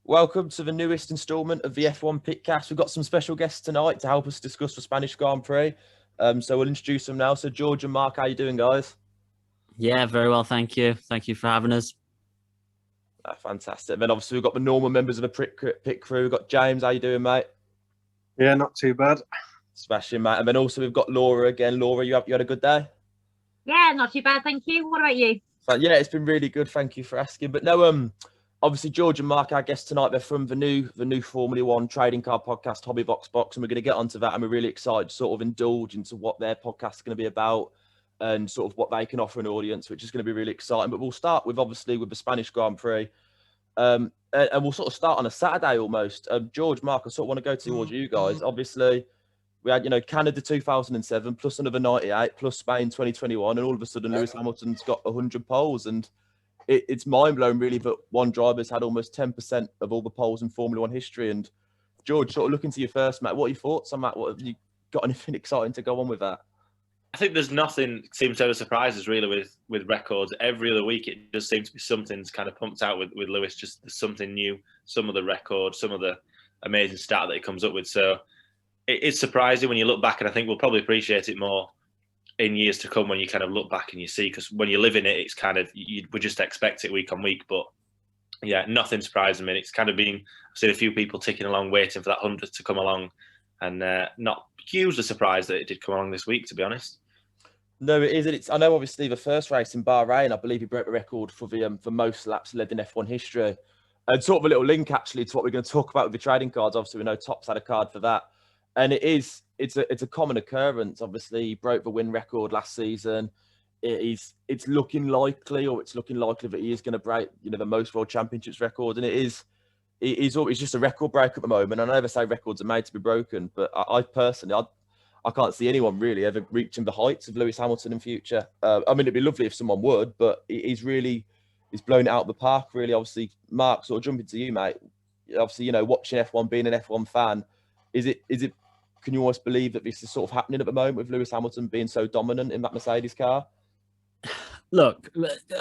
Welcome to the newest instalment of the F1 Pitcast. We've got some special guests tonight to help us discuss the Spanish Grand Prix. So we'll introduce them now. So George and Mark, how you doing, guys? Yeah, very well, thank you. Thank you for having us. Fantastic. And then obviously we've got the normal members of the pit crew. We've got James, how you doing, mate? Yeah, not too bad. Smashing, mate. And then also we've got Laura again. Laura, you had a good day? Yeah, not too bad, thank you. What about you? So, yeah, it's been really good. Thank you for asking. But no, obviously George and Mark, our guests tonight, they're from the new Formula One trading card podcast, Hobby Box, and we're going to get onto that. And we're really excited to sort of indulge into what their podcast is going to be about and sort of what they can offer an audience, which is going to be really exciting. But we'll start with the Spanish Grand Prix. And we'll sort of start on a Saturday almost. George, Mark, I sort of want to go towards you guys. Obviously, we had, Canada 2007 plus another 98 plus Spain 2021, and all of a sudden Lewis Hamilton's got 100 poles, and it's mind blowing really that one driver's had almost 10% of all the poles in Formula One history. And George, sort of looking to you first, mate, what are your thoughts on that? What have you got anything exciting to go on with that? I think there's nothing seems to ever surprise us really with records. Every other week it just seems to be something's kind of pumped out with Lewis, just something new, some of the records, some of the amazing stat that he comes up with. So it's surprising when you look back, and I think we'll probably appreciate it more in years to come when you kind of look back and you see, because when you live in it, it's kind of, you would just expect it week on week. But yeah, nothing surprising me. It's kind of been, I've seen a few people ticking along, waiting for that 100 to come along, and not hugely surprised that it did come along this week, to be honest. No, it is. I know, obviously, the first race in Bahrain, I believe he broke the record for most laps led in F1 history. And sort of a little link, actually, to what we're going to talk about with the trading cards. Obviously, we know Top's had a card for that. And it's a common occurrence. Obviously, he broke the win record last season. It's looking likely that he is going to break, the most World Championships record. And he's just a record break at the moment. I never say records are made to be broken, but I personally can't see anyone really ever reaching the heights of Lewis Hamilton in future. I mean, it'd be lovely if someone would, but he's blown it out of the park, really. Obviously, Mark, sort of jumping to you, mate. Obviously, watching F1, being an F1 fan, can you almost believe that this is sort of happening at the moment with Lewis Hamilton being so dominant in that Mercedes car? Look,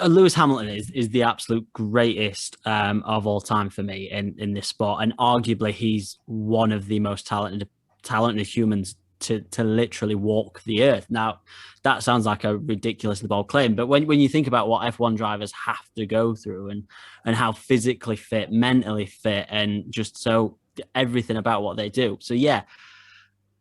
Lewis Hamilton is the absolute greatest of all time for me in this sport, and arguably he's one of the most talented humans to literally walk the earth. Now, that sounds like a ridiculously bold claim, but when you think about what F1 drivers have to go through and how physically fit, mentally fit, and just so everything about what they do. So yeah,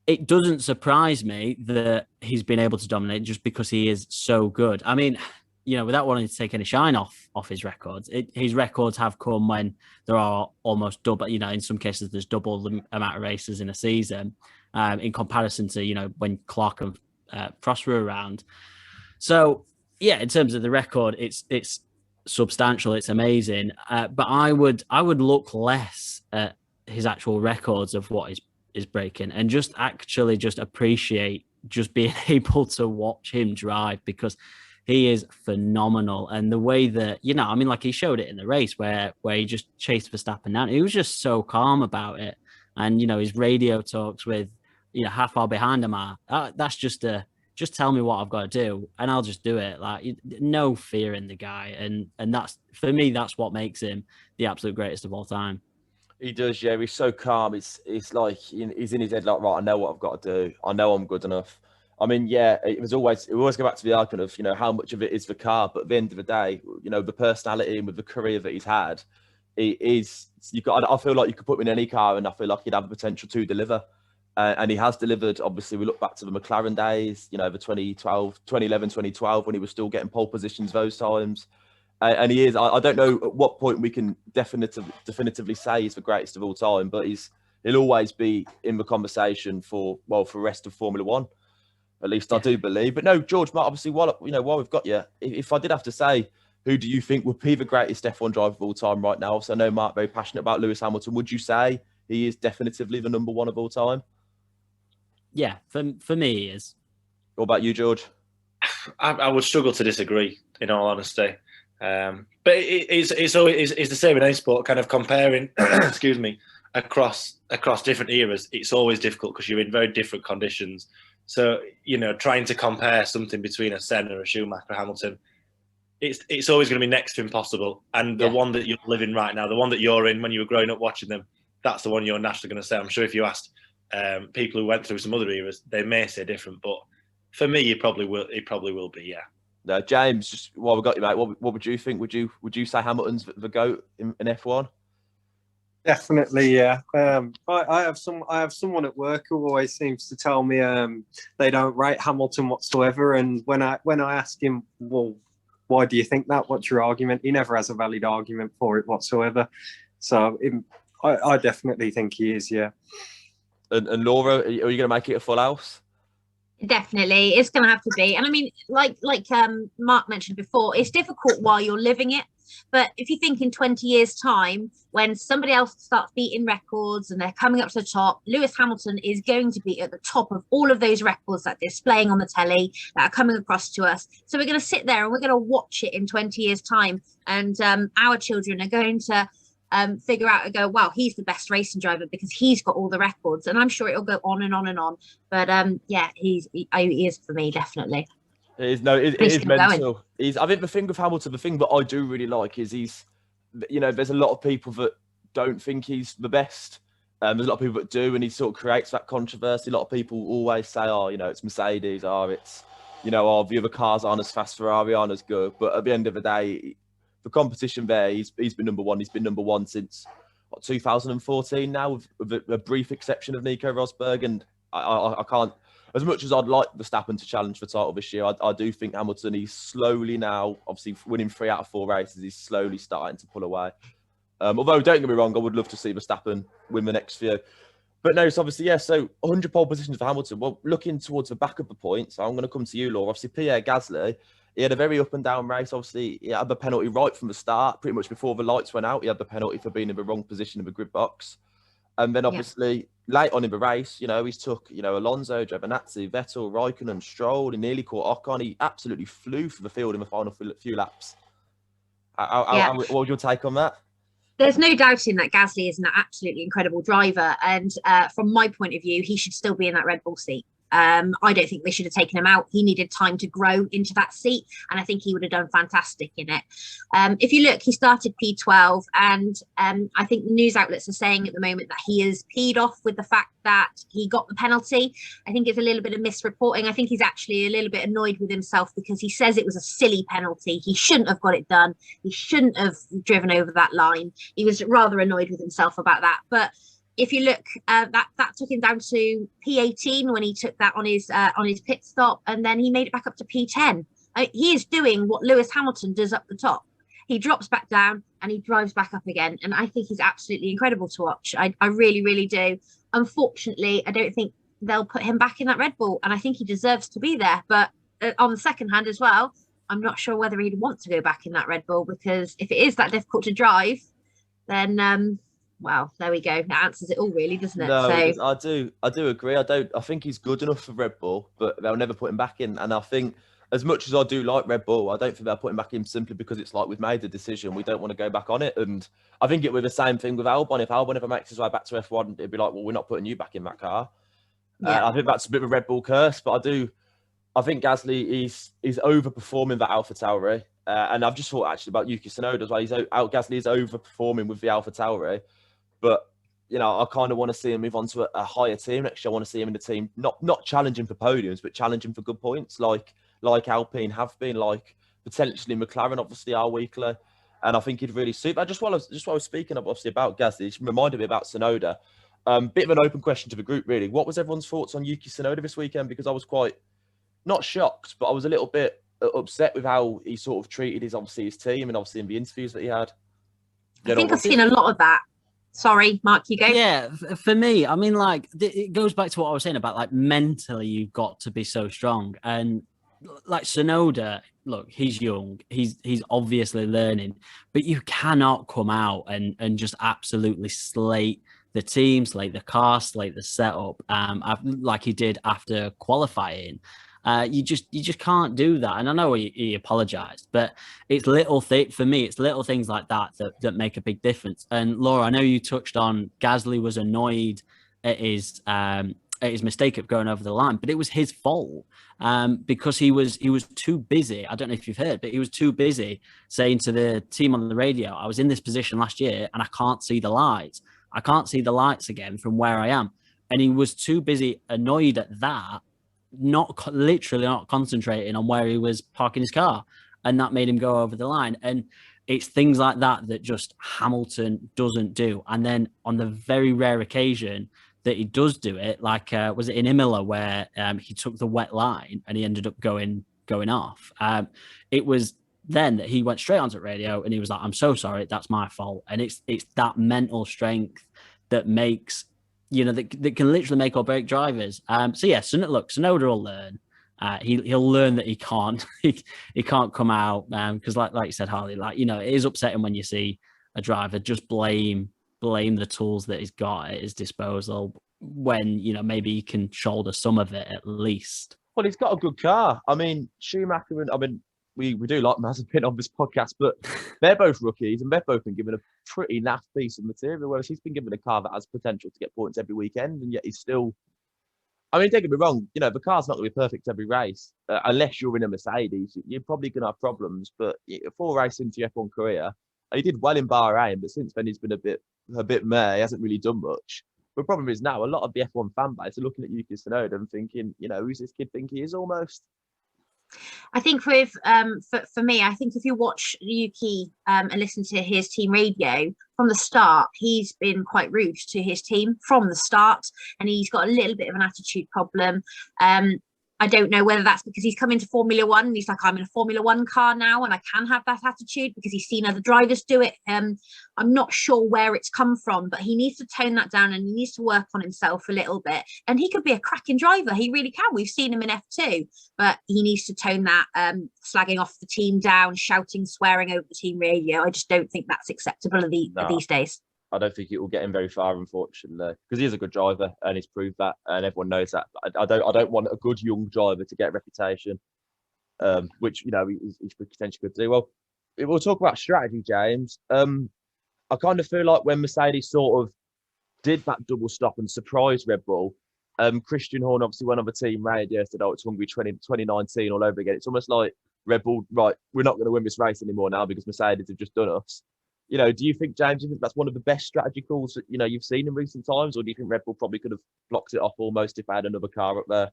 it doesn't surprise me that he's been able to dominate just because he is so good. I mean, without wanting to take any shine off his records, his records have come when there are almost double, in some cases there's double the amount of races in a season in comparison to, when Clark and Prost were around. So yeah, in terms of the record, it's substantial, it's amazing. But I would look less at his actual records of what is breaking and just appreciate just being able to watch him drive, because he is phenomenal. And the way that, he showed it in the race where he just chased Verstappen down. He was just so calm about it. And, his radio talks with, how far behind am I? That's just tell me what I've got to do and I'll just do it. Like, no fear in the guy. And that's, for me, that's what makes him the absolute greatest of all time. He does, yeah. He's so calm. It's like he's in his head, like, right, I know what I've got to do. I know I'm good enough. I mean, yeah, we always go back to the argument of, how much of it is the car, but at the end of the day, the personality and with the career that he's had, I feel like you could put him in any car and I feel like he'd have the potential to deliver. And he has delivered. Obviously, we look back to the McLaren days, the 2011, 2012, when he was still getting pole positions those times. And he is. I don't know at what point we can definitively say he's the greatest of all time, but he'll always be in the conversation for the rest of Formula One. At least I do believe. But no, George, Mark, obviously, while we've got you, if I did have to say, who do you think would be the greatest F1 driver of all time right now? So I know Mark very passionate about Lewis Hamilton. Would you say he is definitively the number one of all time? Yeah, for me, he is. What about you, George? I would struggle to disagree, in all honesty. But it's the same in any sport, kind of comparing, excuse me, across different eras. It's always difficult because you're in very different conditions. So, trying to compare something between a Senna, a Schumacher, a Hamilton, it's always going to be next to impossible. And the one that you're living right now, the one that you're in when you were growing up watching them, that's the one you're naturally going to say. I'm sure if you asked people who went through some other eras, they may say different, but for me, it probably will be, yeah. No, James, just while we got you, mate, what would you think? Would you say Hamilton's the GOAT in F1? Definitely, yeah. I have someone at work who always seems to tell me they don't rate Hamilton whatsoever, and when I ask him, well, why do you think that? What's your argument? He never has a valid argument for it whatsoever. So I definitely think he is, yeah. And Laura, are you going to make it a full house? Definitely, it's going to have to be. And I mean, like Mark mentioned before, it's difficult while you're living it. But if you think in 20 years' time, when somebody else starts beating records and they're coming up to the top, Lewis Hamilton is going to be at the top of all of those records that they're displaying on the telly that are coming across to us. So we're going to sit there and we're going to watch it in 20 years' time. And our children are going to figure out and go, wow, he's the best racing driver because he's got all the records. And I'm sure it'll go on and on and on. But yeah, he is for me, definitely. It is mental. I think the thing with Hamilton, the thing that I do really like is he's, there's a lot of people that don't think he's the best. There's a lot of people that do, and he sort of creates that controversy. A lot of people always say, it's Mercedes, it's, the other cars aren't as fast, Ferrari aren't as good. But at the end of the day, the competition there, he's been number one. He's been number one since 2014 now, with a brief exception of Nico Rosberg. And I can't, as much as I'd like Verstappen to challenge the title this year, I do think Hamilton, he's slowly now, obviously winning 3 out of 4 races, he's slowly starting to pull away. Although, don't get me wrong, I would love to see Verstappen win the next few. But no, it's obviously, so 100 pole positions for Hamilton. Well, looking towards the back of the points, I'm going to come to you, Laura. Obviously, Pierre Gasly, he had a very up and down race. Obviously, he had the penalty right from the start, pretty much before the lights went out. He had the penalty for being in the wrong position in the grid box. And then obviously, late on in the race, he's took, Alonso, Giovinazzi, Vettel, Raikkonen, Stroll. He nearly caught Ocon. He absolutely flew for the field in the final few laps. What would your take on that? There's no doubting that Gasly is an absolutely incredible driver. And from my point of view, he should still be in that Red Bull seat. I don't think they should have taken him out. He needed time to grow into that seat, and I think he would have done fantastic in it. If you look, he started P12, and I think the news outlets are saying at the moment that he is peed off with the fact that he got the penalty. I think it's a little bit of misreporting. I think he's actually a little bit annoyed with himself because he says it was a silly penalty. He shouldn't have got it done. He shouldn't have driven over that line. He was rather annoyed with himself about that. But if you look, that took him down to P18 when he took that on his pit stop, and then he made it back up to P10. He is doing what Lewis Hamilton does up the top. He drops back down and he drives back up again, and I think he's absolutely incredible to watch. I really, really do. Unfortunately, I don't think they'll put him back in that Red Bull, and I think he deserves to be there. But on the second hand as well, I'm not sure whether he'd want to go back in that Red Bull, because if it is that difficult to drive, then well, there we go. That answers it all, really, doesn't it? No, so I do agree. I think he's good enough for Red Bull, but they'll never put him back in. And I think, as much as I do like Red Bull, I don't think they'll put him back in simply because it's like, we've made the decision, we don't want to go back on it. And I think it would be the same thing with Albon. If Albon ever makes his way back to F1, it'd be like, well, we're not putting you back in that car. I think that's a bit of a Red Bull curse, but I think Gasly is overperforming that AlphaTauri. And I've just thought actually about Yuki Tsunoda as well. Gasly is overperforming with the AlphaTauri. But, I kind of want to see him move on to a higher team next year. I want to see him in the team, not challenging for podiums, but challenging for good points, like Alpine have been, like potentially McLaren obviously are weekly. And I think he'd really suit that. Just while I was speaking obviously about Gasly, it reminded me about Tsunoda. Bit of an open question to the group, really. What was everyone's thoughts on Yuki Tsunoda this weekend? Because I was quite, not shocked, but I was a little bit upset with how he sort of treated his team, and obviously in the interviews that he had. I think I've seen a lot of that. Sorry, Mark, you go. Yeah, for me, I mean, like, it goes back to what I was saying about, like, mentally you've got to be so strong. And like Tsunoda, look, he's young, he's obviously learning, but you cannot come out and just absolutely slate the team, slate the car, slate the setup, like he did after qualifying. You just can't do that. And I know he apologized, but it's for me, it's little things like that make a big difference. And Laura, I know you touched on Gasly was annoyed at his his mistake of going over the line, but it was his fault because he was too busy. I don't know if you've heard, but he was too busy saying to the team on the radio, I was in this position last year and I can't see the lights. I can't see the lights again from where I am. And he was too busy, annoyed at that, literally not concentrating on where he was parking his car. And that made him go over the line. And it's things like that that just Hamilton doesn't do. And then on the very rare occasion that he does do it, like was it in Imola where he took the wet line and he ended up going off? It was then that he went straight onto radio and he was like, I'm so sorry, that's my fault. And it's that mental strength that makes, that can literally make or break drivers. So Tsunoda will learn. He'll learn that he can't he can't come out because like you said, Harley, it is upsetting when you see a driver just blame the tools that he's got at his disposal when maybe he can shoulder some of it at least. Well, he's got a good car. I mean, Schumacher and we do like Mazepin on this podcast, but they're both rookies and they've both been given a pretty naff piece of material, whereas he's been given a car that has potential to get points every weekend, and yet he's still. I mean, don't get me wrong, the car's not going to be perfect every race. Unless you're in a Mercedes, you're probably going to have problems. But 4 races into your F1 career, he did well in Bahrain, but since then he's been a bit meh. He hasn't really done much. The problem is now a lot of the F1 fan base are looking at Yuki Tsunoda and thinking, who's this kid think he is almost? I think with for me, I think if you watch Yuki and listen to his team radio from the start, he's been quite rude to his team from the start, and he's got a little bit of an attitude problem. I don't know whether that's because he's come into Formula One and he's like, I'm in a Formula One car now and I can have that attitude because he's seen other drivers do it. I'm not sure where it's come from, but he needs to tone that down and he needs to work on himself a little bit. And he could be a cracking driver. He really can. We've seen him in F2, but he needs to tone that slagging off the team down, shouting, swearing over the team radio. I just don't think that's acceptable these days. I don't think it will get him very far, unfortunately, because he is a good driver and he's proved that, and everyone knows that. I don't want a good young driver to get a reputation, which he's potentially could do. Well, we'll talk about strategy, James. I kind of feel like when Mercedes sort of did that double stop and surprised Red Bull, Christian Horner obviously went on the team radio, said, "Oh, it's Hungary 2019 all over again." It's almost like Red Bull, right? We're not going to win this race anymore now because Mercedes have just done us. Do you think, James, that's one of the best strategy calls that, you've seen in recent times? Or do you think Red Bull probably could have blocked it off almost if they had another car up there?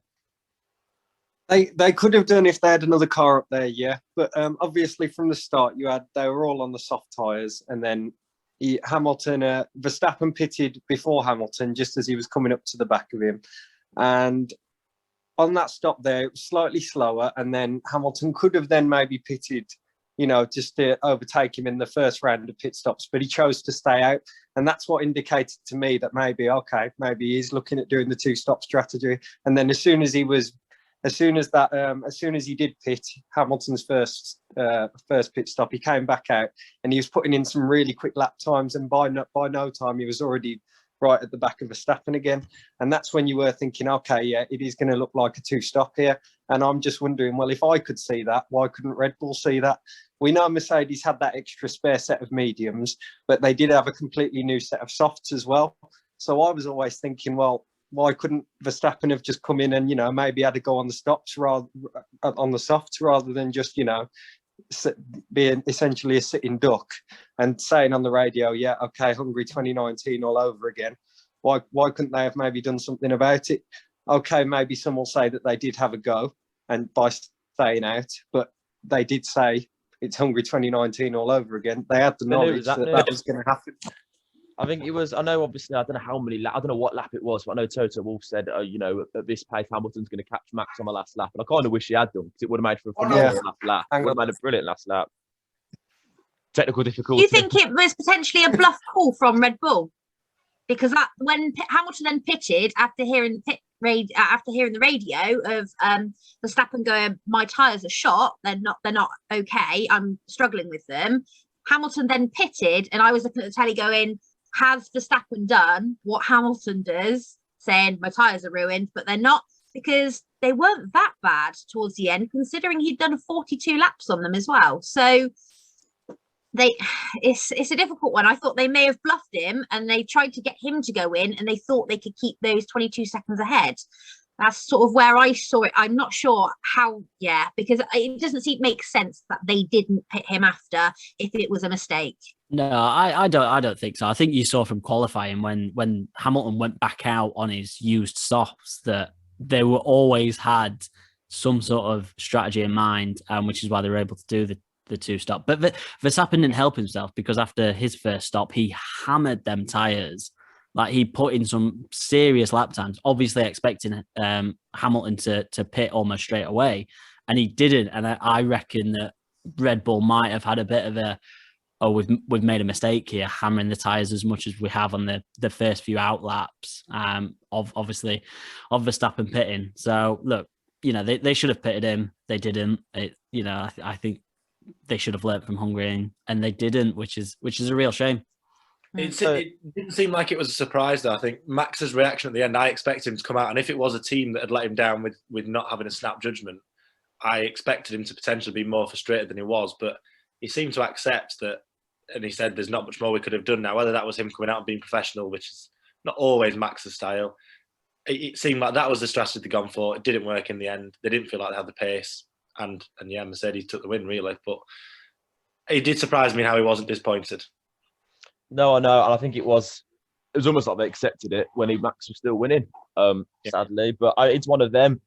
They could have done if they had another car up there, yeah. But obviously from the start, they were all on the soft tyres. And then Verstappen pitted before Hamilton, just as he was coming up to the back of him. And on that stop there, it was slightly slower. And then Hamilton could have then maybe pitted just to overtake him in the first round of pit stops, but he chose to stay out. And that's what indicated to me that maybe he's looking at doing the 2-stop strategy. And then as soon as he did pit Hamilton's first pit stop, he came back out and he was putting in some really quick lap times. And by no time, he was already right at the back of Verstappen again. And that's when you were thinking, okay, yeah, it is going to look like a 2-stop here. And I'm just wondering, well, if I could see that, why couldn't Red Bull see that? We know Mercedes had that extra spare set of mediums, but they did have a completely new set of softs as well. So I was always thinking, well, why couldn't Verstappen have just come in and, maybe had to go on the softs rather than just, being essentially a sitting duck and saying on the radio, yeah, okay, Hungary 2019 all over again. Why couldn't they have maybe done something about it? Okay, maybe some will say that they did have a go and by staying out, but they did say it's Hungary 2019 all over again. They had the knowledge that was going to happen. I think it was, I know, obviously, I don't know what lap it was, but I know Toto Wolff said, at this pace, Hamilton's going to catch Max on the last lap. And I kind of wish he had done, because it would have made for a phenomenal last lap. It would have made a brilliant last lap. Technical difficulty. Do you think it was potentially a bluff call from Red Bull? Because when Hamilton then pitted after hearing the radio of Verstappen going, my tyres are shot, they're not okay, I'm struggling with them. Hamilton then pitted, and I was looking at the telly going, has Verstappen done what Hamilton does, saying my tyres are ruined, but they're not, because they weren't that bad towards the end, considering he'd done 42 laps on them as well. So it's a difficult one. I thought they may have bluffed him and they tried to get him to go in and they thought they could keep those 22 seconds ahead. That's sort of where I saw it. I'm not sure how, because it doesn't make sense that they didn't pit him after if it was a mistake. No, I don't think so. I think you saw from qualifying when Hamilton went back out on his used softs that they were always had some sort of strategy in mind, which is why they were able to do the two stop. But Verstappen didn't help himself because after his first stop, he hammered them tires. Like he put in some serious lap times, obviously expecting Hamilton to pit almost straight away, and he didn't. And I reckon that Red Bull might have had a bit of we've made a mistake here, hammering the tires as much as we have on the first few out laps of Verstappen pitting. So look, they should have pitted him. They didn't. I think they should have learnt from Hungary, and they didn't, which is a real shame. It didn't seem like it was a surprise, though. I think Max's reaction at the end, I expected him to come out, and if it was a team that had let him down with not having a snap judgment, I expected him to potentially be more frustrated than he was. But he seemed to accept that, and he said there's not much more we could have done now. Whether that was him coming out and being professional, which is not always Max's style, it seemed like that was the strategy they'd gone for. It didn't work in the end. They didn't feel like they had the pace. And Mercedes took the win, really. But it did surprise me how he wasn't disappointed. No, I know, and I think it was almost like they accepted it when Max was still winning, sadly. But it's one of them.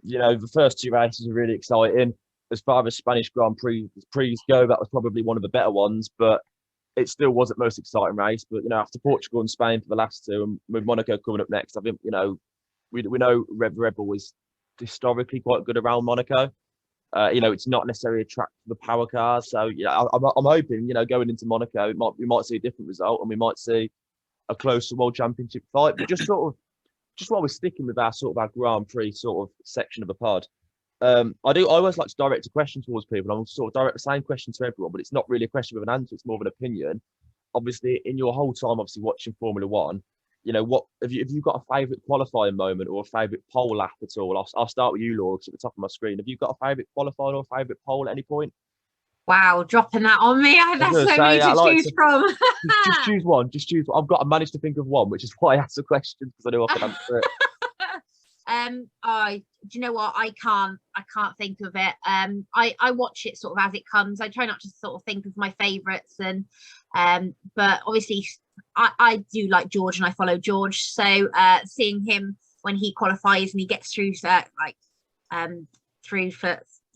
The first two races are really exciting. As far as Spanish Grand Prix go, that was probably one of the better ones, but it still wasn't the most exciting race. But, after Portugal and Spain for the last two, and with Monaco coming up next, I think, we know Red Bull is historically quite good around Monaco. It's not necessarily a track for the power cars. So, I'm hoping, going into Monaco, we might see a different result and we might see a closer World Championship fight. But just while we're sticking with our Grand Prix sort of section of the pod, I always like to direct a question towards people. I'll sort of direct the same question to everyone, but it's not really a question with an answer. It's more of an opinion. Obviously, in your whole time, watching Formula One, what have you got a favourite qualifying moment or a favourite pole lap at all? I'll start with you, Laura, 'cause at the top of my screen. Have you got a favourite qualifying or a favourite pole at any point? Wow, dropping that on me. There's so many to choose from. Just choose one. Just choose one. I managed to think of one, which is why I asked the question, because I knew I could answer it. Do you know what? I can't think of it. I watch it sort of as it comes. I try not to sort of think of my favourites, and but obviously I do like George and I follow George. So seeing him when he qualifies and he gets through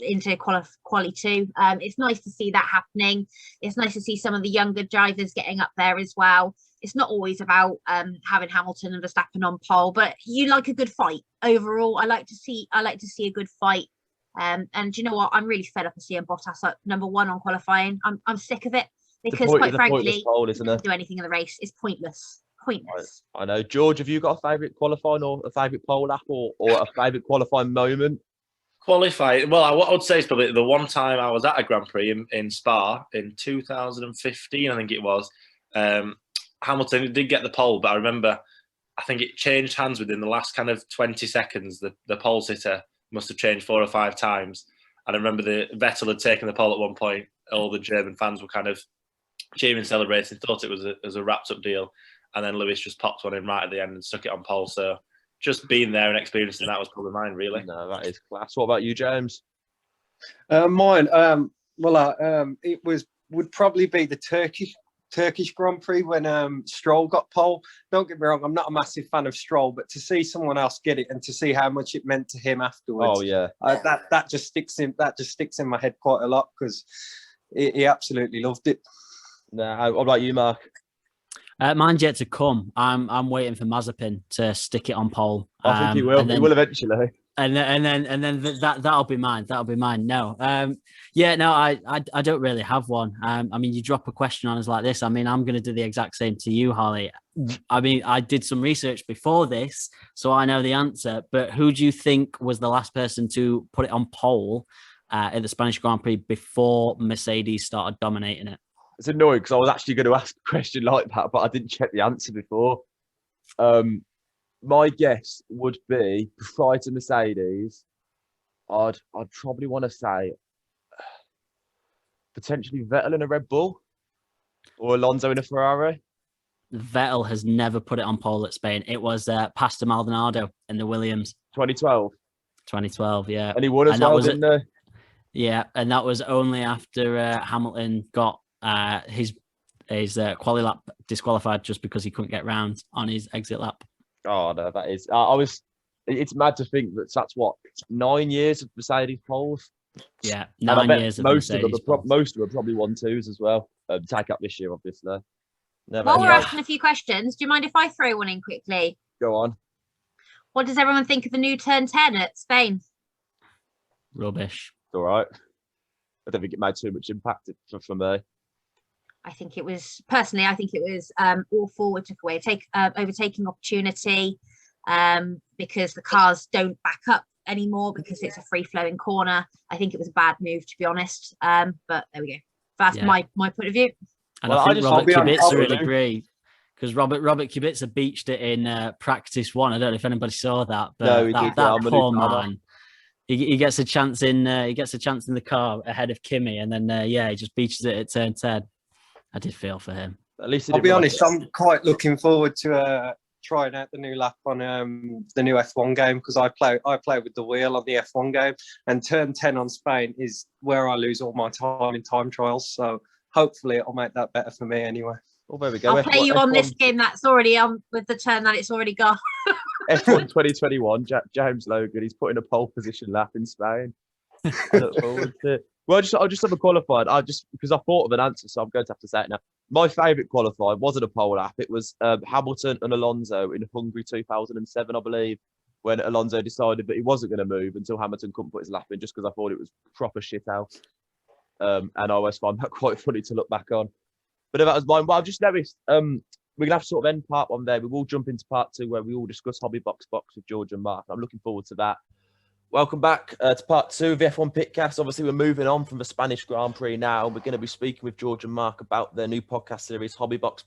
into quali 2, it's nice to see that happening. It's nice to see some of the younger drivers getting up there as well. It's not always about having Hamilton and Verstappen on pole, but you like a good fight overall. I like to see a good fight. And you know what? I'm really fed up of seeing Bottas at number 1 on qualifying. I'm sick of it because, quite frankly, pole, he doesn't do anything in the race. It's pointless. I know. George, have you got a favourite qualifying or a favourite pole lap or a favourite qualifying moment? Qualifying. Well, what I would say is probably the one time I was at a Grand Prix in Spa in 2015, I think it was. Hamilton did get the pole, but I remember, I think it changed hands within the last kind of 20 seconds. The pole sitter must have changed 4 or 5 times. And I remember the Vettel had taken the pole at one point. All the German fans were kind of cheering, celebrating, thought it was a wrapped up deal. And then Lewis just popped one in right at the end and stuck it on pole. So just being there and experiencing that was probably mine, really. No, that is class. What about you, James? Mine, it would probably be the Turkish Grand Prix when Stroll got pole. Don't get me wrong, I'm not a massive fan of Stroll, but to see someone else get it and to see how much it meant to him afterwards, that just sticks in my head quite a lot because he absolutely loved it. No, what about you, Mark? Mine's yet to come. I'm waiting for Mazepin to stick it on pole. I think he will. He will eventually. And then that'll be mine. That'll be mine. No, I don't really have one. I mean, you drop a question on us like this. I mean, I'm going to do the exact same to you, Holly. I mean, I did some research before this, so I know the answer. But who do you think was the last person to put it on pole at the Spanish Grand Prix before Mercedes started dominating it? It's annoying because I was actually going to ask a question like that, but I didn't check the answer before. My guess would be, prior to Mercedes, I'd probably want to say potentially Vettel in a Red Bull. Or Alonso in a Ferrari? Vettel has never put it on pole at Spain. It was Pastor Maldonado in the Williams. 2012. 2012, yeah. And he won as And that well, was didn't he? Yeah, and that was only after Hamilton got his quali lap disqualified just because he couldn't get round on his exit lap. Oh, no, that is. It's mad to think that that's what, 9 years of Mercedes poles? Yeah, And I 9 bet years of most of them Mercedes are poles. most of them are probably 1-2s as well. Take up this year, obviously. Never While we're know. asking a few questions, do you mind if I throw one in quickly? Go on. What does everyone think of the new turn 10 at Spain? Rubbish. It's all right. I don't think it made too much impact for me. I think it was awful. It took away overtaking opportunity because the cars don't back up anymore because it's a free flowing corner. I think it was a bad move, to be honest. But there we go. That's my point of view. And Well, I think Robert I'll be Kubica honest. would agree because Robert Kubica beached it in practice one. I don't know if anybody saw that, but No, he did, that yeah, poor Manu Kama. man. He gets a chance in the car ahead of Kimi, and then he just beaches it at turn 10. I did feel for him. At least he I'll didn't be run honest, I'm quite looking forward to trying out the new lap on the new F1 game because I play with the wheel on the F1 game, and turn 10 on Spain is where I lose all my time in time trials. So hopefully it'll make that better for me anyway. Oh, there we go. I'll play you on this game that's already on with the turn that it's already got. F1 2021, James Logan, he's put in a pole position lap in Spain. I look forward to it. Well, I'll just have a qualified. Because I thought of an answer, so I'm going to have to say it now. My favourite qualified wasn't a pole lap. It was Hamilton and Alonso in Hungary 2007, I believe, when Alonso decided that he wasn't going to move until Hamilton couldn't put his lap in, just because I thought it was proper shit house. And I always find that quite funny to look back on. But that was mine. Well, I've just noticed we're going to have to sort of end part one there. We will jump into part two where we all discuss Hobby Box with George and Mark. I'm looking forward to that. Welcome back to part two of the F1 Pitcast. Obviously, we're moving on from the Spanish Grand Prix now. We're going to be speaking with George and Mark about their new podcast series, Hobby Box,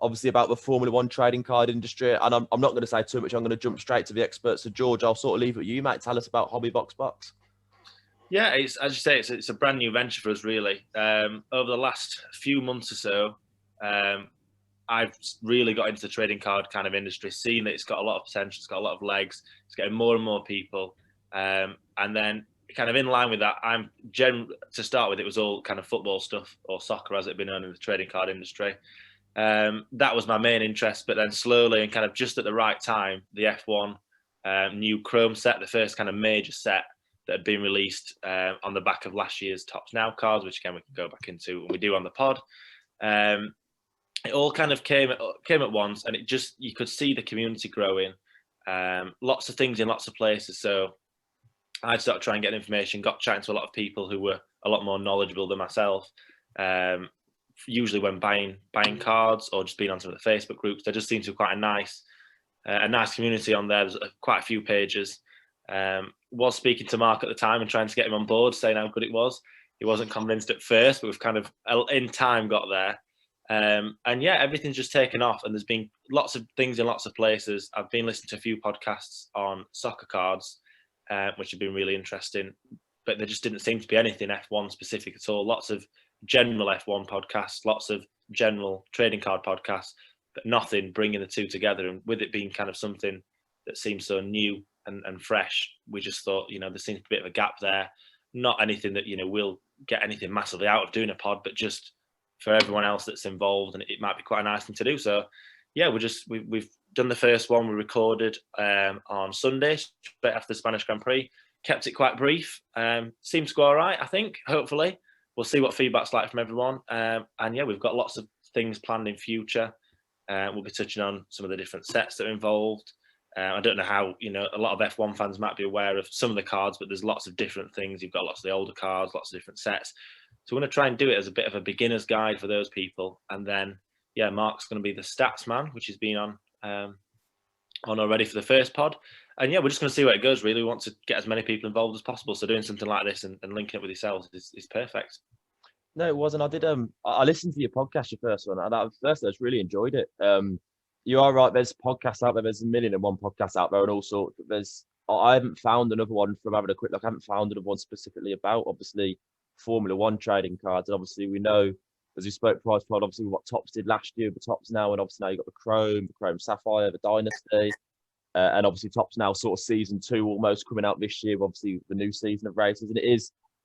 obviously about the Formula One trading card industry. And I'm not going to say too much. I'm going to jump straight to the experts. So, George, I'll sort of leave it with you. You might tell us about Hobby Box. Yeah, it's, as you say, it's a brand new venture for us, really. Over the last few months or so, I've really got into the trading card kind of industry, seeing that it's got a lot of potential, it's got a lot of legs, it's getting more and more people. And then kind of in line with that, to start with, it was all kind of football stuff or soccer as it had been known in the trading card industry. That was my main interest, but then slowly and kind of just at the right time, the F1 new Chrome set, the first kind of major set that had been released on the back of last year's Tops Now cards, which again we can go back into when we do on the pod. It all kind of came at once, and you could see the community growing. Lots of things in lots of places. So I started trying to get information, got chatting to a lot of people who were a lot more knowledgeable than myself. Usually when buying cards or just being on some of the Facebook groups, there just seemed to be quite a nice community on there. There's quite a few pages. Was speaking to Mark at the time and trying to get him on board, saying how good it was. He wasn't convinced at first, but we've kind of in time got there. And yeah, everything's just taken off, and there's been lots of things in lots of places. I've been listening to a few podcasts on soccer cards, which have been really interesting, but there just didn't seem to be anything F1 specific at all. Lots of general F1 podcasts, lots of general trading card podcasts, but nothing bringing the two together. And with it being kind of something that seems so new and fresh, we just thought, there seems to be a bit of a gap there. Not anything that, we'll get anything massively out of doing a pod, but just for everyone else that's involved, and it might be quite a nice thing to do. So yeah, we've done the first one. We recorded on Sunday, straight after the Spanish Grand Prix. Kept it quite brief. Seems to go all right, I think. Hopefully, we'll see what feedback's like from everyone. And yeah, we've got lots of things planned in future. We'll be touching on some of the different sets that are involved. I don't know how, a lot of F1 fans might be aware of some of the cards, but there's lots of different things. You've got lots of the older cards, lots of different sets. So we're going to try and do it as a bit of a beginner's guide for those people. And then, yeah, Mark's going to be the stats man, which has been on already for the first pod. And yeah, we're just going to see where it goes, really. We want to get as many people involved as possible. So doing something like this and linking it with yourselves is perfect. No, it wasn't. I did. I listened to your podcast, your first one, and I just really enjoyed it. You are right. There's podcasts out there. There's 1,000,001 podcasts out there, and all sorts. I haven't found another one from having a quick look. I haven't found another one specifically about obviously Formula One trading cards, and obviously we know as we spoke price pod, obviously what Topps did last year, the Topps now, and obviously now you've got the Chrome Sapphire, the Dynasty, and obviously Topps now sort of season 2 almost coming out this year, obviously the new season of races, and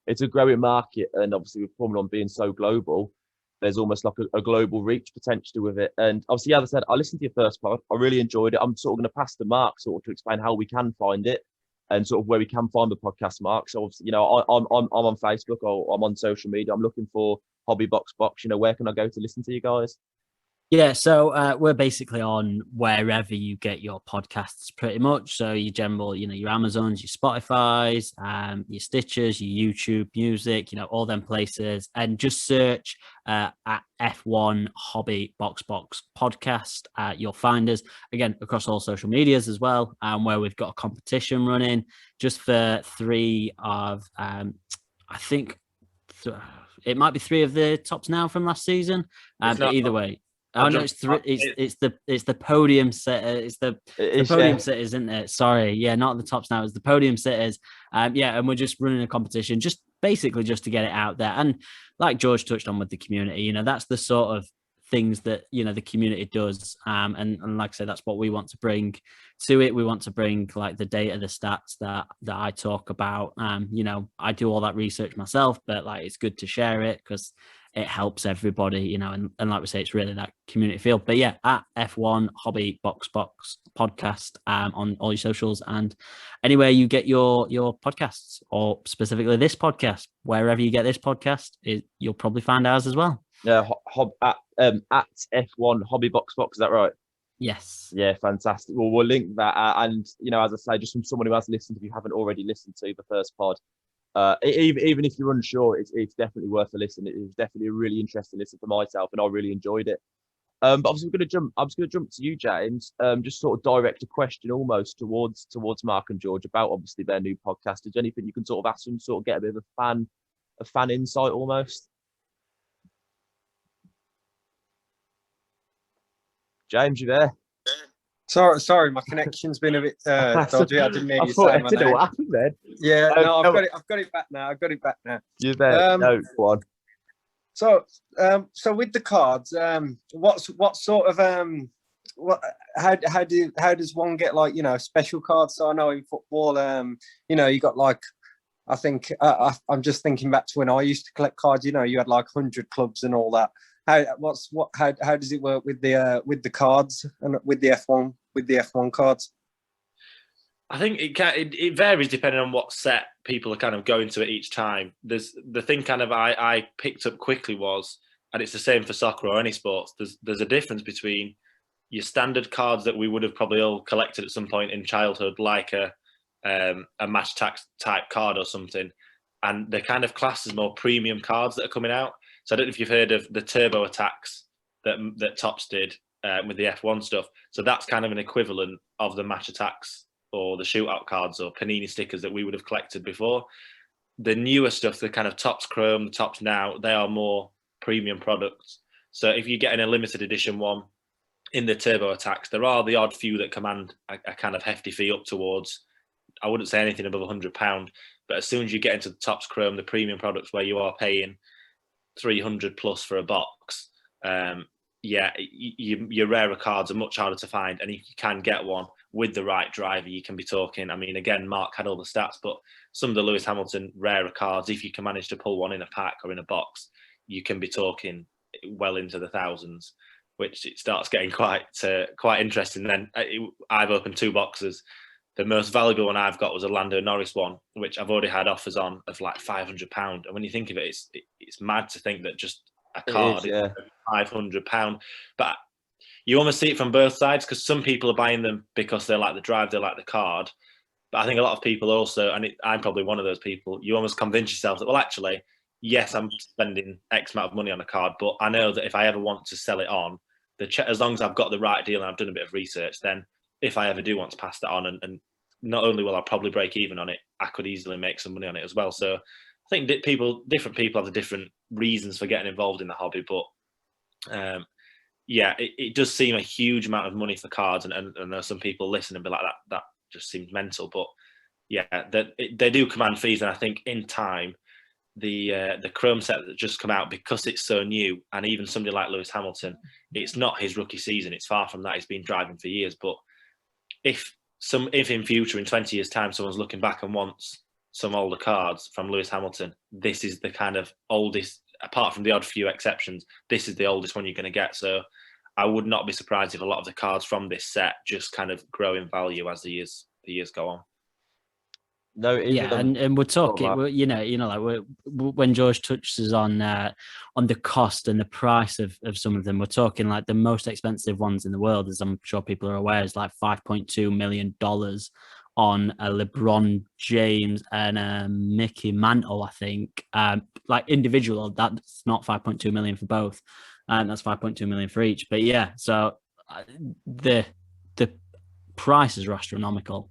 it's a growing market, and obviously with Formula One being so global, there's almost like a global reach potentially with it. And obviously, as I said, I listened to your first pod, I really enjoyed it. I'm sort of going to pass to Mark sort of to explain how we can find it and sort of where we can find the podcast, Mark. So obviously, I'm on Facebook or I'm on social media. I'm looking for Hobby Box. Where can I go to listen to you guys? Yeah, so we're basically on wherever you get your podcasts, pretty much. So your general, your Amazons, your Spotify's, your Stitchers, your YouTube Music, all them places, and just search at F1 Hobby Box podcast. You'll find us again across all social medias as well, where we've got a competition running just for 3 of, I think it might be 3 of the tops now from last season. But either way. Oh no, it's the podium sitter. It's the podium sitters, isn't it? Sorry, yeah, not the tops now. It's the podium sitters. And we're just running a competition, just basically just to get it out there. And like George touched on with the community, that's the sort of things that the community does. And like I said, that's what we want to bring to it. We want to bring like the data, the stats that I talk about. I do all that research myself, but like it's good to share it because it helps everybody, and like we say, it's really that community feel. But yeah, at F1 Hobby Box podcast on all your socials and anywhere you get your podcasts, or specifically this podcast, wherever you get this podcast, you'll probably find ours as well. Yeah, at F1 Hobby Box, is that right? Yes. Yeah, fantastic. Well, we'll link that, and as I say, just from someone who has listened, if you haven't already listened to the first pod. Even if you're unsure, it's definitely worth a listen. It was definitely a really interesting listen for myself, and I really enjoyed it. But obviously, I'm just going to jump to you, James. Just sort of direct a question almost towards Mark and George about obviously their new podcast. Is there anything you can sort of ask them, sort of get a bit of a fan insight almost? James, you there? Sorry, my connection's been a bit dodgy. I didn't hear you say my name. What happened then? Yeah, no, I've got it back now. You're there. No, go on. So with the cards, what sort of how does one get like special cards? So I know in football, you got like, I think I'm just thinking back to when I used to collect cards. You had like 100 clubs and all that. How does it work with the cards and with the F1 cards? I think it varies depending on what set people are kind of going to at each time. There's the thing kind of I picked up quickly was, and it's the same for soccer or any sports. There's a difference between your standard cards that we would have probably all collected at some point in childhood, like a match tax type card or something, and they're kind of classed as more premium cards that are coming out. So I don't know if you've heard of the turbo attacks that Topps did with the F1 stuff. So that's kind of an equivalent of the match attacks or the shootout cards or Panini stickers that we would have collected before. The newer stuff, the kind of Topps Chrome, the Topps Now, they are more premium products. So if you get in a limited edition one in the turbo attacks, there are the odd few that command a kind of hefty fee up towards, I wouldn't say anything above £100, but as soon as you get into the Topps Chrome, the premium products where you are paying 300 plus for a box, your rarer cards are much harder to find, and if you can get one with the right driver, you can be talking, I mean, again, Mark had all the stats, but some of the Lewis Hamilton rarer cards, if you can manage to pull one in a pack or in a box, you can be talking well into the thousands, which it starts getting quite interesting. Then I've opened 2 boxes. The most valuable one I've got was a Lando Norris one, which I've already had offers on of like £500. And when you think of it, it's mad to think that just a card is £500. But you almost see it from both sides, because some people are buying them because they like the drive, they like the card. But I think a lot of people also, and I'm probably one of those people, you almost convince yourself that, well, actually, yes, I'm spending X amount of money on a card, but I know that if I ever want to sell it on, as long as I've got the right deal and I've done a bit of research, then if I ever do want to pass that on, and not only will I probably break even on it, I could easily make some money on it as well. So I think different people have the different reasons for getting involved in the hobby, but it does seem a huge amount of money for cards, and I know some people listen and be like, that just seems mental, but yeah, they do command fees, and I think in time the Chrome set that just come out, because it's so new, and even somebody like Lewis Hamilton, it's not his rookie season. It's far from that. He's been driving for years. But if in future, in 20 years' time, someone's looking back and wants some older cards from Lewis Hamilton, this is the kind of oldest, apart from the odd few exceptions, this is the oldest one you're going to get. So I would not be surprised if a lot of the cards from this set just kind of grow in value as the years go on. No, yeah, and we're talking, like when George touches on the cost and the price of some of them, we're talking like the most expensive ones in the world, as I'm sure people are aware, is like $5.2 million on a LeBron James and a Mickey Mantle, I think. Like individual, that's not 5.2 million for both. That's 5.2 million for each. But yeah, so the prices are astronomical.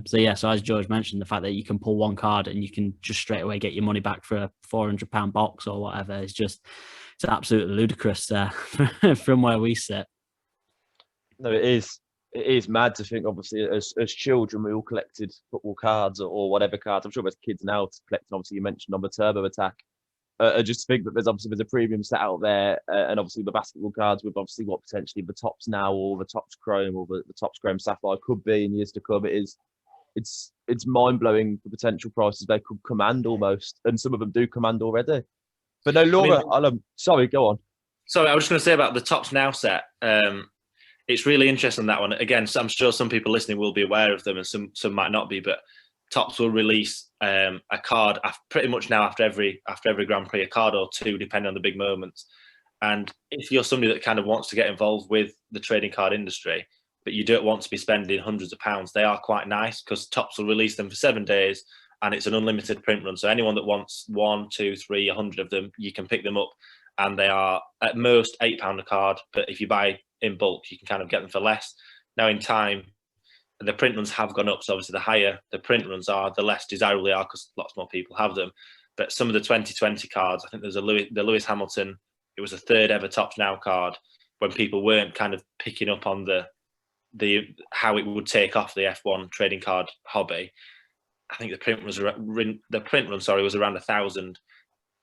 So as George mentioned, the fact that you can pull one card and you can just straight away get your money back for a £400 box or whatever is just, it's absolutely ludicrous from where we sit. No, it is mad to think. Obviously, as children, we all collected football cards or whatever cards. I'm sure there's kids now collecting. Obviously, you mentioned on the Turbo Attack. Just think that there's a premium set out there, and obviously the basketball cards with obviously what potentially the Tops now or the Tops Chrome or the Tops Chrome Sapphire could be in years to come. It's mind blowing the potential prices they could command almost, and some of them do command already. But no, Laura, sorry, go on. Sorry, I was just going to say about the Tops Now set. It's really interesting, that one. Again, I'm sure some people listening will be aware of them, and some might not be. But Tops will release a card pretty much now after every Grand Prix, a card or two, depending on the big moments. And if you're somebody that kind of wants to get involved with the trading card industry, but you don't want to be spending hundreds of pounds, they are quite nice, because Tops will release them for 7 days, and it's an unlimited print run. So anyone that wants 1, 2, 3, 100 of them, you can pick them up, and they are at most £8 a card. But if you buy in bulk, you can kind of get them for less. Now, in time, the print runs have gone up. So obviously, the higher the print runs are, the less desirable they are, because lots more people have them. But some of the 2020 cards, I think there's the Lewis Hamilton. It was a third ever Tops Now card when people weren't kind of picking up on the how it would take off the F1 trading card hobby. I think the print run was around 1,000,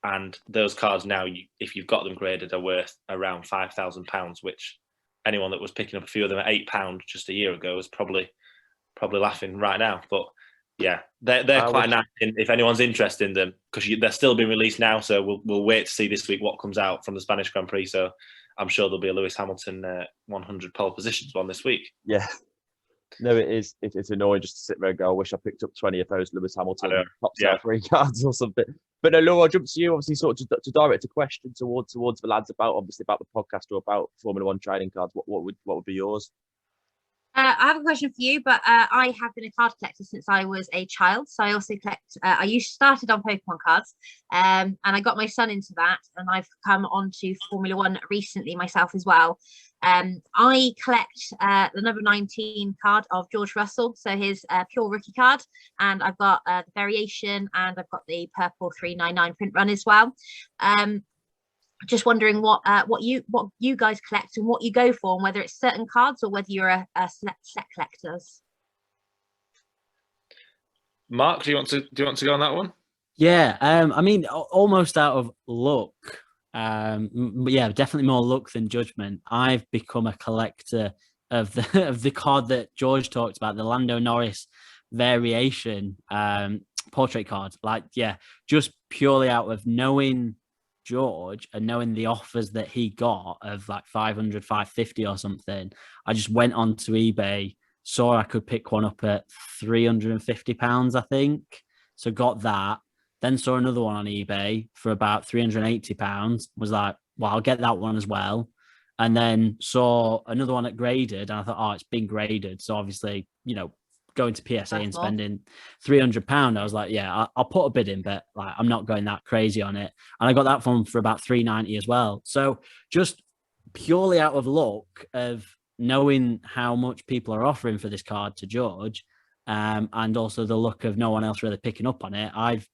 and those cards now, if you've got them graded, are worth around £5,000, which anyone that was picking up a few of them at £8 just a year ago is probably laughing right now. But yeah, they're quite nice if anyone's interested in them, because they're still being released now. So we'll wait to see this week what comes out from the Spanish Grand Prix. So I'm sure there'll be a Lewis Hamilton 100 pole positions one this week. Yeah. No, it is. It's annoying just to sit there and go, I wish I picked up 20 of those Lewis Hamilton Tops Now 3 cards or something. But no, Laura, I'll jump to you, obviously, sort of to direct a question towards the lads about the podcast or about Formula One trading cards. What would be yours? I have a question for you, but I have been a card collector since I was a child. So I also collect, I started on Pokemon cards, and I got my son into that, and I've come on to Formula One recently myself as well. I collect the number 19 card of George Russell, so his pure rookie card, and I've got the variation, and I've got the purple 399 print run as well. Just wondering what you guys collect and what you go for, and whether it's certain cards or whether you're a set collectors. Mark, do you want to go on that one? Yeah, I mean, almost out of luck. But yeah, definitely more luck than judgment. I've become a collector of the card that George talked about, the Lando Norris variation portrait card. Like, yeah, just purely out of knowing George and knowing the offers that he got of like 500, 550 or something, I just went onto eBay, saw I could pick one up at £350, I think. So got that. Then saw another one on eBay for about £380. Was like, well, I'll get that one as well. And then saw another one at graded, and I thought, oh, it's been graded. So obviously, going to PSA and spending £300, I was like, yeah, I'll put a bid in, but like, I'm not going that crazy on it. And I got that one for about £390 as well. So just purely out of luck of knowing how much people are offering for this card to George, and also the luck of no one else really picking up on it, I've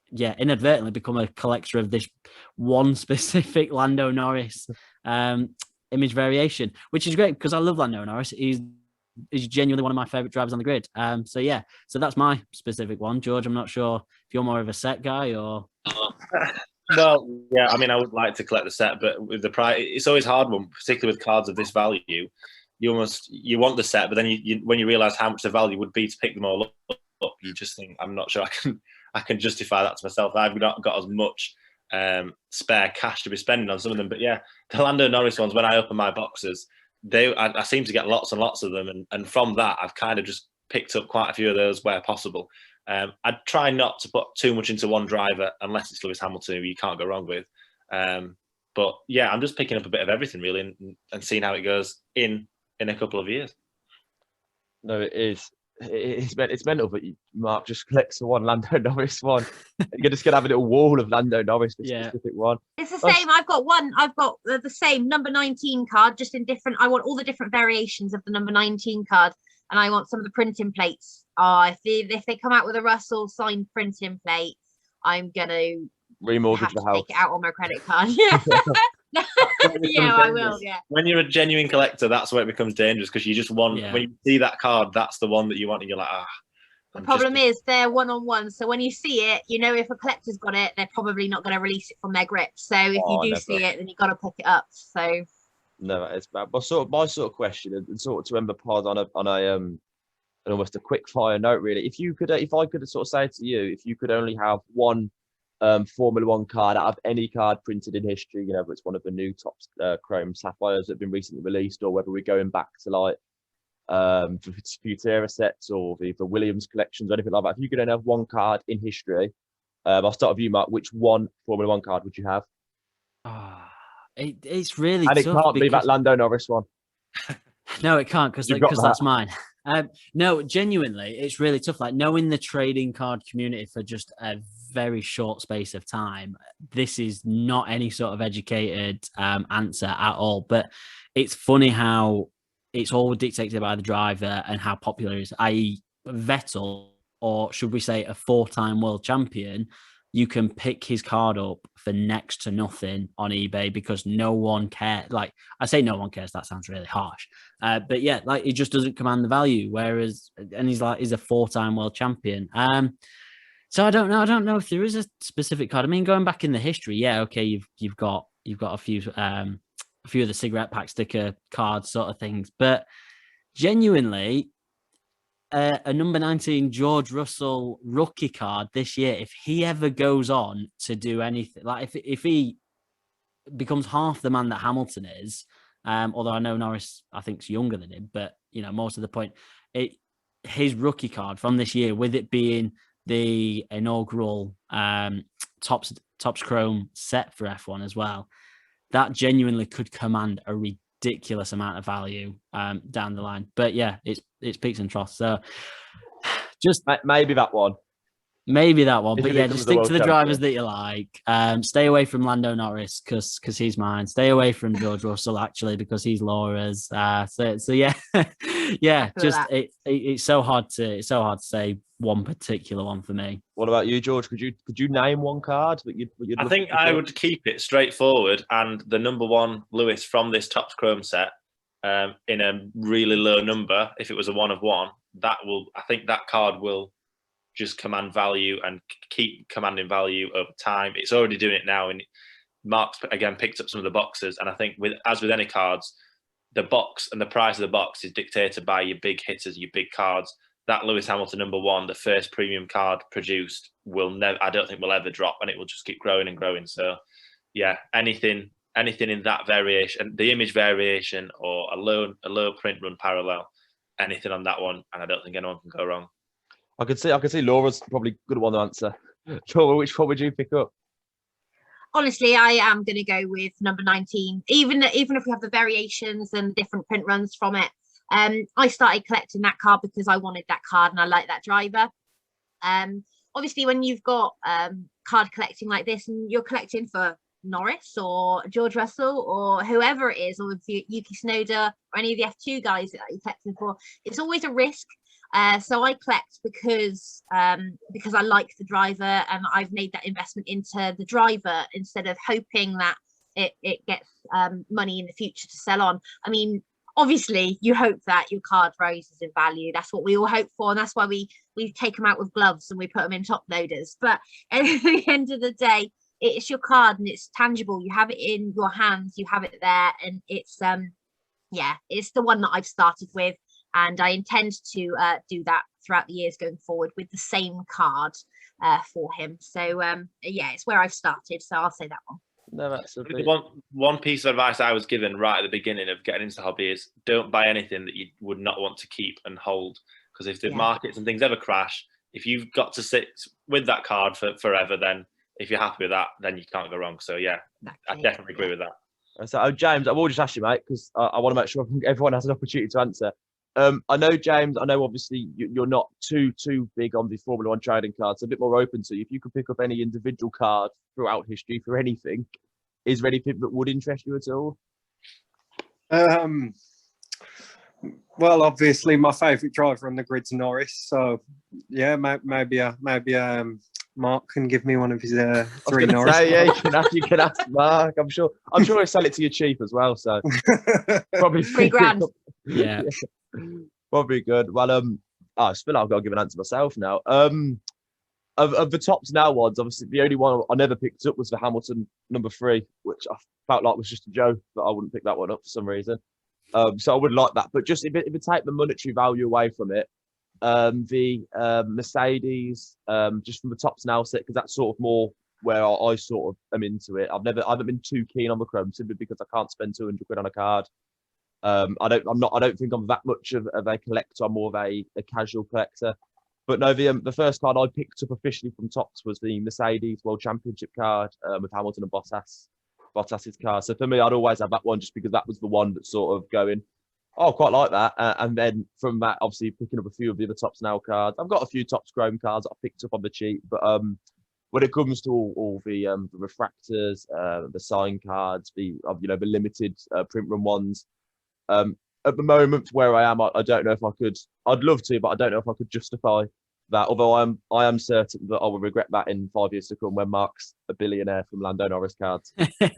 inadvertently become a collector of this one specific Lando Norris image variation, which is great because I love Lando Norris. He's is genuinely one of my favorite drivers on the grid. So yeah, so that's my specific one. George, I'm not sure if you're more of a set guy or. Well, yeah, I mean, I would like to collect the set, but with the price, it's always hard one, particularly with cards of this value. You want the set, but then when you realise how much the value would be to pick them all up, you just think, I'm not sure I can justify that to myself. I've not got as much spare cash to be spending on some of them. But yeah, the Lando Norris ones, when I open my boxes, I seem to get lots and lots of them, and from that, I've kind of just picked up quite a few of those where possible. I'd try not to put too much into one driver unless it's Lewis Hamilton, who you can't go wrong with. But yeah, I'm just picking up a bit of everything really, and seeing how it goes in a couple of years. No, it is. It's mental, but Mark just collects the one Lando Norris one. You're just gonna have a little wall of Lando Norris, the specific one. It's the same. I've got the same number 19 card, just in different. I want all the different variations of the number 19 card, and I want some of the printing plates. If they come out with a Russell signed printing plate, I'm gonna remortgage the house. Take it out on my credit card. Yeah. Yeah, I will. Yeah. When you're a genuine collector, that's where it becomes dangerous, because you just want, when you see that card, that's the one that you want, and you're like, The problem is they're one-on-one, so when you see it, you know if a collector's got it, they're probably not going to release it from their grip. So if you do see it, then you got to pick it up. So no, it's bad. But my sort of question, and sort of to end the pod on a almost a quick fire note, really. If I could sort of say to you, if you could only have one Formula One card out of any card printed in history, you know, whether it's one of the new top chrome sapphires that have been recently released, or whether we're going back to like Futera sets or the Williams collections or anything like that. If you could only have one card in history, I'll start with you, Mark. Which one Formula One card would you have? It's really and tough. It can't be that Lando Norris one. No, it can't, because that's mine. No, genuinely, it's really tough. Like, knowing the trading card community for just a very short space of time, this is not any sort of educated answer at all. But it's funny how it's all dictated by the driver and how popular it is. I.e., Vettel, or should we say a 4-time world champion, you can pick his card up for next to nothing on eBay because no one cares. Like, I say no one cares, that sounds really harsh. But yeah, like, it just doesn't command the value. Whereas, and he's a 4-time world champion. So I don't know if there is a specific card. I mean, going back in the history, yeah, okay, you've got a few of the cigarette pack sticker cards sort of things, but genuinely, a number 19 George Russell rookie card this year, if he ever goes on to do anything, like if he becomes half the man that Hamilton is, although I know Norris I think is younger than him, but you know, most of the point, his rookie card from this year, with it being the inaugural Topps Chrome set for F1 as well, that genuinely could command a ridiculous amount of value down the line. But yeah, it's peaks and troughs. So just maybe that one. But yeah, just stick to the drivers that you like. Stay away from Lando Norris because he's mine. Stay away from George Russell, actually, because he's Laura's. So yeah, yeah. Just it's so hard to say one particular one for me. What about you, George? Could you name one card that you'd I think I would keep it straightforward, and the number 1 Lewis from this Topps Chrome set in a really low number. If it was a 1 of 1, I think that card will just command value and keep commanding value over time. It's already doing it now, and Mark's again picked up some of the boxes. And I think as with any cards, the box and the price of the box is dictated by your big hitters, your big cards. That Lewis Hamilton number 1, the first premium card produced, I don't think will ever drop, and it will just keep growing and growing. So yeah, anything in that variation, the image variation, or a low print run parallel, anything on that one, and I don't think anyone can go wrong. I could see Laura's probably a good one to answer. Laura, which one would you pick up? Honestly, I am going to go with number 19, even if we have the variations and different print runs from it. I started collecting that card because I wanted that card and I like that driver. Obviously, when you've got card collecting like this and you're collecting for Norris or George Russell or whoever it is, or Yuki Tsunoda or any of the F2 guys that you're collecting for, it's always a risk. So I collect because I like the driver, and I've made that investment into the driver instead of hoping that it gets money in the future to sell on. I mean, obviously you hope that your card rises in value. That's what we all hope for, and that's why we take them out with gloves and we put them in top loaders. But at the end of the day, it's your card and it's tangible. You have it in your hands, you have it there, and it's it's the one that I've started with, and I intend to do that throughout the years going forward with the same card for him. So it's where I've started, so I'll say that one. No, that's a bit... one piece of advice I was given right at the beginning of getting into the hobby is don't buy anything that you would not want to keep and hold, because if the markets and things ever crash, if you've got to sit with that card for forever, then if you're happy with that, then you can't go wrong. So exactly. I definitely agree with that. So James, I will just ask you, mate, because I want to make sure everyone has an opportunity to answer. I know, James, obviously you're not too big on the Formula One trading cards, a bit more open to you. If you could pick up any individual card throughout history for anything, is there anything that would interest you at all? Well, obviously my favourite driver on the grid's Norris, so yeah, maybe Mark can give me one of his 3 Norris. You can ask Mark. I'm sure he'll sell it to you cheap as well. So probably $3,000. Yeah. Probably good. Well, I feel like I've got to give an answer myself now. Of the tops now ones, obviously the only one I never picked up was the Hamilton number 3, which I felt like was just a joke, but I wouldn't pick that one up for some reason. So I would like that, but just if it take the monetary value away from it, the Mercedes, just from the tops now set, because that's sort of more where I sort of am into it. I haven't been too keen on the Chrome simply because I can't spend 200 quid on a card. I don't think I'm that much of a collector. I'm more of a casual collector. But no, the first card I picked up officially from Topps was the Mercedes World Championship card with Hamilton and Bottas's car. So for me, I'd always have that one just because that was the one that's sort of going, oh, I quite like that. And then from that, obviously picking up a few of the other Topps now cards. I've got a few Topps Chrome cards that I picked up on the cheap, but when it comes to all the refractors, the sign cards, the limited print run ones, at the moment where I am, I don't know if I could. I'd love to, but I don't know if I could justify that. Although I am certain that I will regret that in 5 years to come when Mark's a billionaire from Lando Norris cards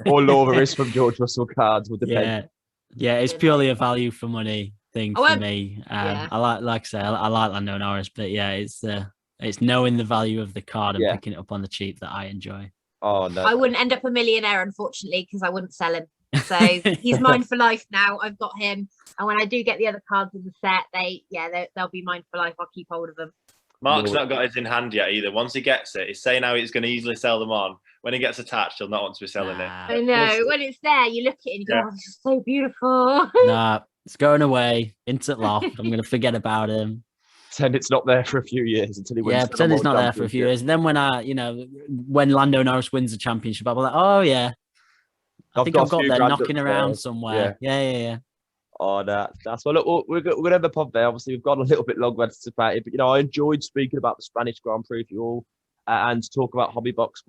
or Laura is from George Russell cards. Would depend. Yeah, it's purely a value for money thing for me. I like I say, I like Lando Norris, but yeah, it's knowing the value of the card and picking it up on the cheap that I enjoy. Oh no, I wouldn't end up a millionaire, unfortunately, because I wouldn't sell him. So he's mine for life now. I've got him, and when I do get the other cards in the set, they'll be mine for life. I'll keep hold of them. Mark's not got his in hand yet either. Once he gets it, he's saying how he's going to easily sell them on. When he gets attached, he'll not want to be selling it. I know. When it's there, you look at it and you go, oh, this is so beautiful. Nah, it's going away. Instant loft. I'm going to forget about him. Pretend it's not there for a few years until he wins. Yeah, pretend it's not there for a few years. And then when when Lando Norris wins the championship, I'll be like, oh yeah, I think I've got that knocking around somewhere. Yeah. Oh, that's well. Look, we're gonna have the pod there. Obviously, we've got a little bit longer anticipated, but I enjoyed speaking about the Spanish Grand Prix for you all and talk about Hobby Box.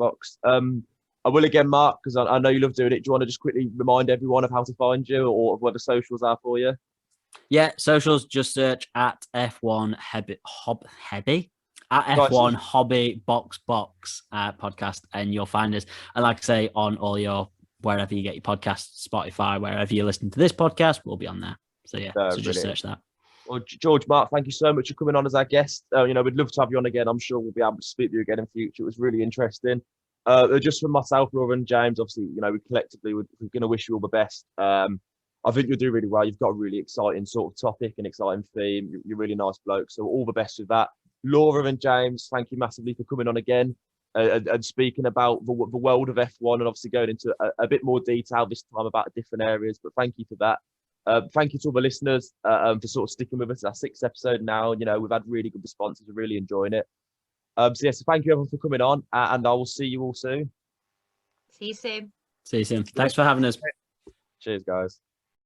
I will again, Mark, because I know you love doing it. Do you want to just quickly remind everyone of how to find you or where the socials are for you? Yeah, socials, just search at F1 Hobby at F1 Hobby Box podcast, and you'll find us. And like I say, on all your wherever you get your podcasts, Spotify, wherever you listen to this podcast, we'll be on there. So yeah, just search that. Well, George, Mark, thank you so much for coming on as our guest. We'd love to have you on again. I'm sure we'll be able to speak to you again in future. It was really interesting. Just for myself, Laura and James, obviously, we collectively we're going to wish you all the best. I think you'll do really well. You've got a really exciting sort of topic and exciting theme. You're a really nice bloke. So all the best with that. Laura and James, thank you massively for coming on again and speaking about the world of F1 and obviously going into a bit more detail this time about different areas. But thank you for that. Thank you to all the listeners for sort of sticking with us. Our 6th episode now. We've had really good responses. We're really enjoying it. So thank you everyone for coming on, and I will see you all soon. See you soon. Thanks for having us. Cheers, guys.